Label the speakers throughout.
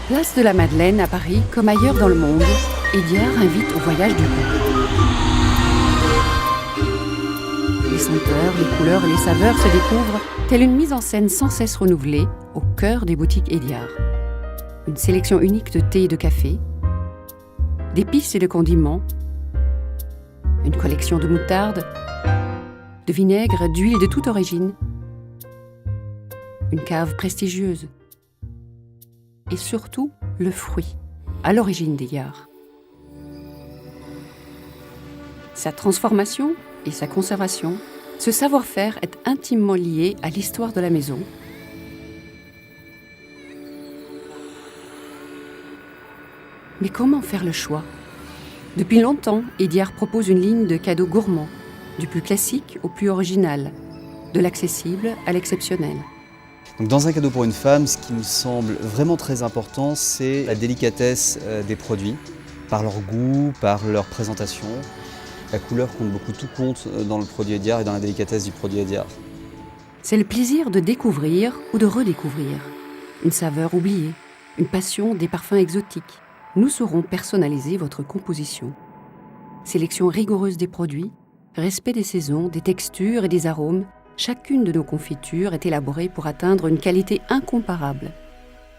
Speaker 1: Place de la Madeleine à Paris, comme ailleurs dans le monde, Hédiard invite au voyage du goût. Les senteurs, les couleurs et les saveurs se découvrent, telle une mise en scène sans cesse renouvelée, au cœur des boutiques Hédiard. Une sélection unique de thé et de café, d'épices et de condiments, une collection de moutarde, de vinaigre, d'huile de toute origine, une cave prestigieuse, et surtout le fruit, à l'origine d'Hédiard. Sa transformation et sa conservation, ce savoir-faire est intimement lié à l'histoire de la maison. Mais comment faire le choix ? Depuis longtemps, Hédiard propose une ligne de cadeaux gourmands, du plus classique au plus original, de l'accessible à l'exceptionnel.
Speaker 2: Donc dans un cadeau pour une femme, ce qui nous semble vraiment très important, c'est la délicatesse des produits, par leur goût, par leur présentation. La couleur compte beaucoup, tout compte dans le produit Hédiard et dans la délicatesse du produit Hédiard.
Speaker 1: C'est le plaisir de découvrir ou de redécouvrir. Une saveur oubliée, une passion des parfums exotiques. Nous saurons personnaliser votre composition. Sélection rigoureuse des produits, respect des saisons, des textures et des arômes. Chacune de nos confitures est élaborée pour atteindre une qualité incomparable.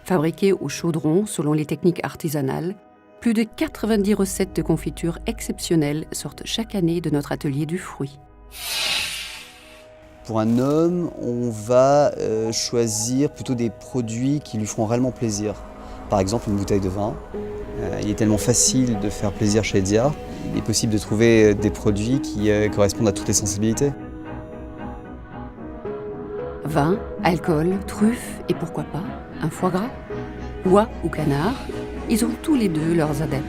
Speaker 1: Fabriquée au chaudron selon les techniques artisanales, plus de 90 recettes de confitures exceptionnelles sortent chaque année de notre atelier du fruit.
Speaker 2: Pour un homme, on va choisir plutôt des produits qui lui feront réellement plaisir. Par exemple, une bouteille de vin. Il est tellement facile de faire plaisir chez Hédiard. Il est possible de trouver des produits qui correspondent à toutes les sensibilités.
Speaker 1: Vin, alcool, truffes et pourquoi pas un foie gras, oie ou canard, ils ont tous les deux leurs adeptes.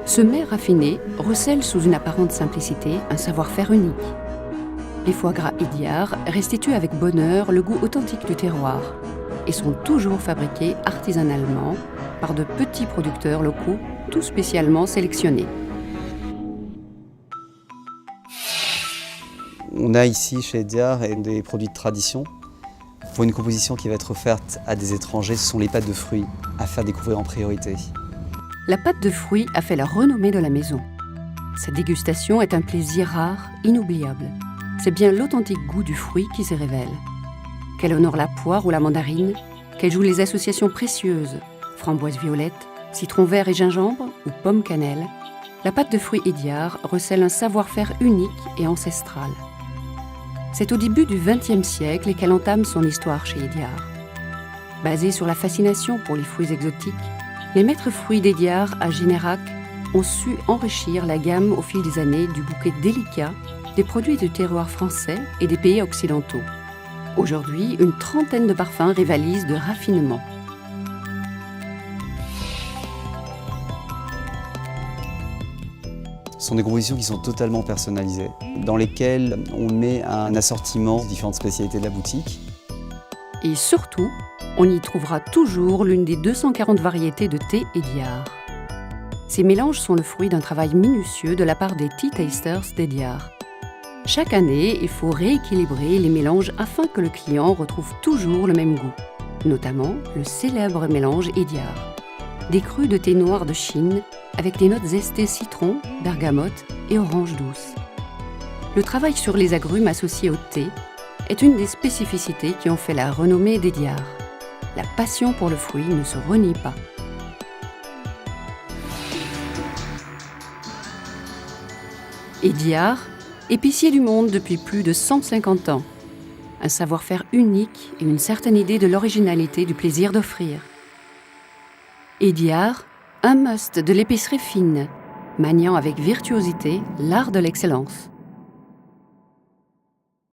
Speaker 1: Ce mets raffiné recèle sous une apparente simplicité un savoir-faire unique. Les foie gras Hédiard restituent avec bonheur le goût authentique du terroir et sont toujours fabriqués artisanalement par de petits producteurs locaux tout spécialement sélectionnés.
Speaker 2: On a ici chez Hédiard des produits de tradition. Pour une composition qui va être offerte à des étrangers, ce sont les pâtes de fruits à faire découvrir en priorité.
Speaker 1: La pâte de fruits a fait la renommée de la maison. Sa dégustation est un plaisir rare, inoubliable. C'est bien l'authentique goût du fruit qui se révèle. Qu'elle honore la poire ou la mandarine, qu'elle joue les associations précieuses, framboise violette, citron vert et gingembre ou pomme cannelle, la pâte de fruits Hédiard recèle un savoir-faire unique et ancestral. C'est au début du XXe siècle qu'elle entame son histoire chez Hédiard. Basée sur la fascination pour les fruits exotiques, les maîtres fruits d'Hédiard à Générac ont su enrichir la gamme au fil des années du bouquet délicat des produits du terroir français et des pays occidentaux. Aujourd'hui, une trentaine de parfums rivalisent de raffinement.
Speaker 2: Ce sont des compositions qui sont totalement personnalisées, dans lesquelles on met un assortiment de différentes spécialités de la boutique.
Speaker 1: Et surtout, on y trouvera toujours l'une des 240 variétés de thé Hédiard. Ces mélanges sont le fruit d'un travail minutieux de la part des Tea Tasters d'Hédiard. Chaque année, il faut rééquilibrer les mélanges afin que le client retrouve toujours le même goût, notamment le célèbre mélange Hédiard. Des crus de thé noir de Chine avec des notes zestées citron, bergamote et orange douce. Le travail sur les agrumes associés au thé est une des spécificités qui ont fait la renommée d'Hédiard. La passion pour le fruit ne se renie pas. Hédiard, épicier du monde depuis plus de 150 ans. Un savoir-faire unique et une certaine idée de l'originalité du plaisir d'offrir. Hédiard, un must de l'épicerie fine, maniant avec virtuosité l'art de l'excellence.